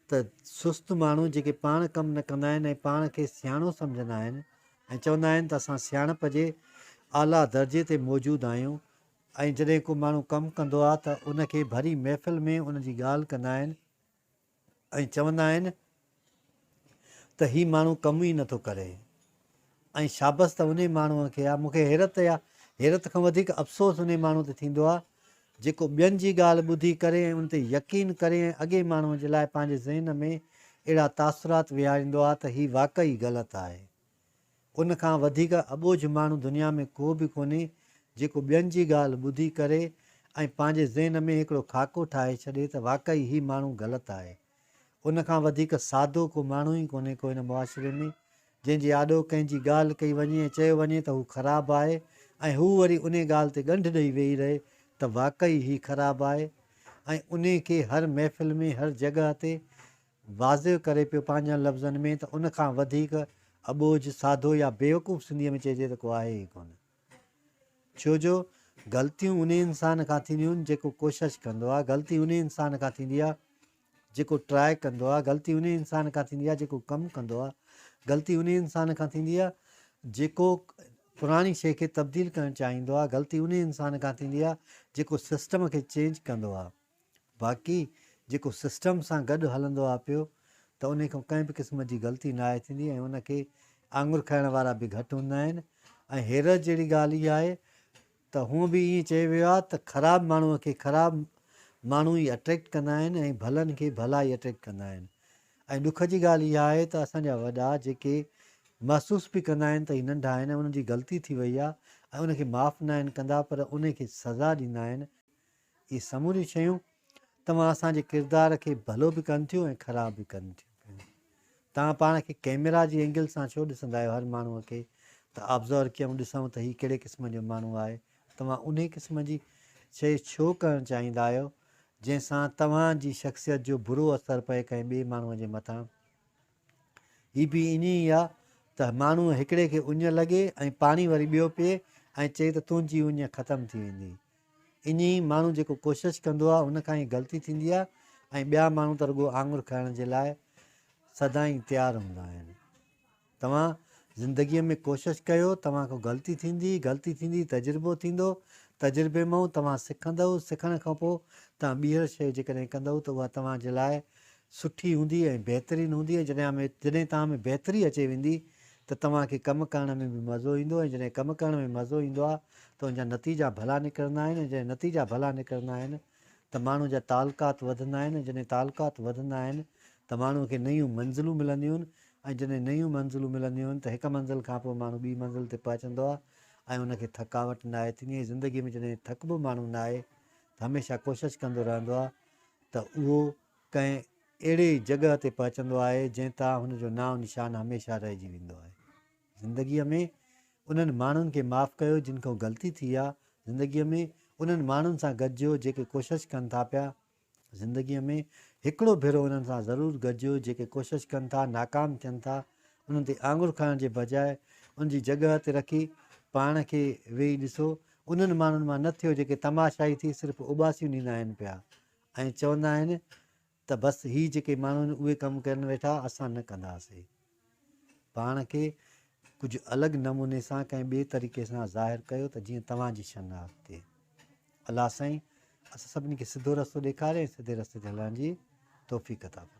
त सुस्त माण्हू जेके पाण कमु न कंदा आहिनि ऐं पाण खे सियाणो सम्झंदा आहिनि ऐं चवंदा आहिनि त असां सियाणप जे आला दर्जे ते मौजूदु आहियूं ऐं जॾहिं को माण्हू कमु कंदो आहे त उनखे भरी महफ़िल में उनजी ॻाल्हि कंदा आहिनि ऐं चवंदा आहिनि त हीउ माण्हू कमु ई नथो करे ऐं शाबस त उन माण्हूअ खे आहे। मूंखे हैरत खां वधीक अफ़सोस उन माण्हू ते थींदो आहे जेको ॿियनि जी ॻाल्हि ॿुधी करे ऐं उन ते यकीन करे ऐं अॻे माण्हूअ जे लाइ पंहिंजे ज़हन में अहिड़ा तासुरात विहारींदो आहे त हीउ वाक़ई ग़लति आहे। उन खां वधीक अॿोझ माण्हू दुनिया में को बि कोन्हे जेको ॿियनि जी ॻाल्हि ॿुधी करे ऐं पंहिंजे ज़हन में हिकिड़ो खाको ठाहे छॾे त वाक़ई हीउ माण्हू ग़लति आहे। उन खां वधीक सादो को माण्हू ई कोन्हे को हिन मुआशिरे में जंहिंजे आॾो कंहिंजी ॻाल्हि कई वञे ऐं चयो वञे त हू ख़राबु आहे ऐं हू वरी उन ॻाल्हि ते ॻंढ ॾेई वेही रहे त वाक़ई हीउ ख़राबु आहे ऐं उन खे हर महफ़िल में हर जॻह ते वाज़िव करे पियो पंहिंजनि लफ़्ज़नि में त उन खां वधीक अॿोझ सादो या बेवकूफ़ सिंधीअ में चइजे त को आहे ई कोन। छो जो ग़लतियूं उन इंसान खां थींदियूं आहिनि जेको कोशिशि कंदो आहे, ग़लती उन इंसान खां थींदी आहे जेको ट्राए कंदो आहे, ग़लती उन इंसान खां थींदी आहे जेको कमु कंदो आहे, ग़लती उन इंसान खां थींदी आहे जेको पुराणी शइ खे तब्दील करणु चाहींदो आहे, ग़लती उन इंसान खां थींदी आहे जेको सिस्टम खे चेंज कंदो आहे। बाक़ी जेको सिस्टम सां गॾु हलंदो आहे पियो त उन खां कंहिं बि क़िस्म जी ग़लती न आहे थींदी ऐं उनखे आङुर खाइण वारा बि घटि हूंदा आहिनि। ऐं हैरत जहिड़ी ॻाल्हि इहा आहे त हूअं बि ईअं चयो वियो आहे त ख़राबु माण्हूअ खे ख़राबु माण्हू ई अट्रैक्ट कंदा आहिनि ऐं भलनि खे भला ई अट्रैक्ट कंदा आहिनि। ऐं ॾुख जी ॻाल्हि इहा आहे त असांजा वॾा जेके महसूस बि कंदा आहिनि त हीअ नंढा आहिनि ऐं उन्हनि जी ग़लती थी वई आहे ऐं उनखे माफ़ु न आहिनि कंदा पर उनखे सज़ा ॾींदा आहिनि। इहे समूरियूं शयूं तव्हां असांजे किरदार खे भलो बि कनि थियूं ऐं ख़राबु बि कनि थियूं। तव्हां पाण खे कैमरा जी एंगल सां छो ॾिसंदा आहियो हर माण्हूअ खे त ऑब्ज़र्व कयूं ॾिसूं त हीउ कहिड़े क़िस्म जो माण्हू आहे। तव्हां उन क़िस्म जी शइ छो करणु चाहींदा आहियो जंहिंसां तव्हांजी शख़्सियत जो बुरो असरु पए कंहिं ॿिए माण्हूअ जे मथां। हीअ बि ईअं ई आहे त माण्हू हिकिड़े खे उञ लॻे ऐं पाणी वरी ॿियो पीए ऐं चए त तुंहिंजी उञ ख़तमु थी वेंदी। ईअं ई माण्हू जेको कोशिशि कंदो आहे उन खां ई ग़लती थींदी आहे ऐं ॿिया माण्हू त रुॻो आङुर खाइण जे लाइ सदाईं तयारु हूंदा आहिनि। तव्हां ज़िंदगीअ में कोशिशि कयो, तव्हां खां ग़लती थींदी तजुर्बो थींदो, तजुर्बे मां तव्हां सिखंदव, सिखण खां पोइ तव्हां ॿीहर शइ जेकॾहिं कंदव त उहा तव्हांजे लाइ सुठी हूंदी ऐं बहितरीनु हूंदी ऐं जॾहिं तव्हां में बहितरी अचे वेंदी त तव्हांखे कमु करण में बि मज़ो ईंदो ऐं जॾहिं कमु करण में मज़ो ईंदो आहे त उनजा नतीजा भला निकिरंदा आहिनि ऐं जॾहिं नतीजा भला निकिरंदा आहिनि त माण्हू जा तालुकात वधंदा आहिनि। जॾहिं तालुकात वधंदा आहिनि त माण्हूअ खे नयूं मंज़िलूं मिलंदियूं आहिनि ऐं जॾहिं नयूं मंज़िलूं मिलंदियूं आहिनि त हिकु मंज़िल खां पोइ माण्हू ॿी मंज़िल ते पहुचंदो आहे ऐं उनखे थकावट न आहे थींदी। ज़िंदगीअ में जॾहिं थकिबो माण्हू न आहे त हमेशह कोशिशि कंदो रहंदो आहे त उहो कंहिं अहिड़े जॻह ते पहुचंदो आहे जंहिं तां हुनजो नाओ निशान हमेशह रहिजी वेंदो आहे। ज़िंदगीअ में उन्हनि माण्हुनि खे माफ़ु कयो जिन खां ग़लती थी आहे। ज़िंदगीअ में उन्हनि माण्हुनि सां गॾिजो जेके कोशिशि कनि था पिया। ज़िंदगीअ में हिकिड़ो भेरो उन्हनि सां ज़रूरु गॾिजो जेके कोशिशि कनि था, नाकाम थियनि था। उन्हनि ते आङुर खाइण जे बजाए उनजी जॻह ते रखी पाण खे वेही ॾिसो। उन्हनि माण्हुनि मां न थियो जेके तमाशाई थी सिर्फ़ु उॿासियूं ॾींदा आहिनि पिया ऐं चवंदा आहिनि त बसि हीअ जेके माण्हू आहिनि उहे कमु कनि वेठा, असां न कंदासीं। पाण खे कुझु अलॻि नमूने सां कंहिं ॿिए तरीक़े सां ज़ाहिरु कयो त जीअं तव्हांजी शनाख़त थिए। अलाह साईं असां सभिनी खे सिधो रस्तो ॾेखारे ऐं सिधे रस्ते ते हलण जी तौफ़ीक़ अता फरमाए।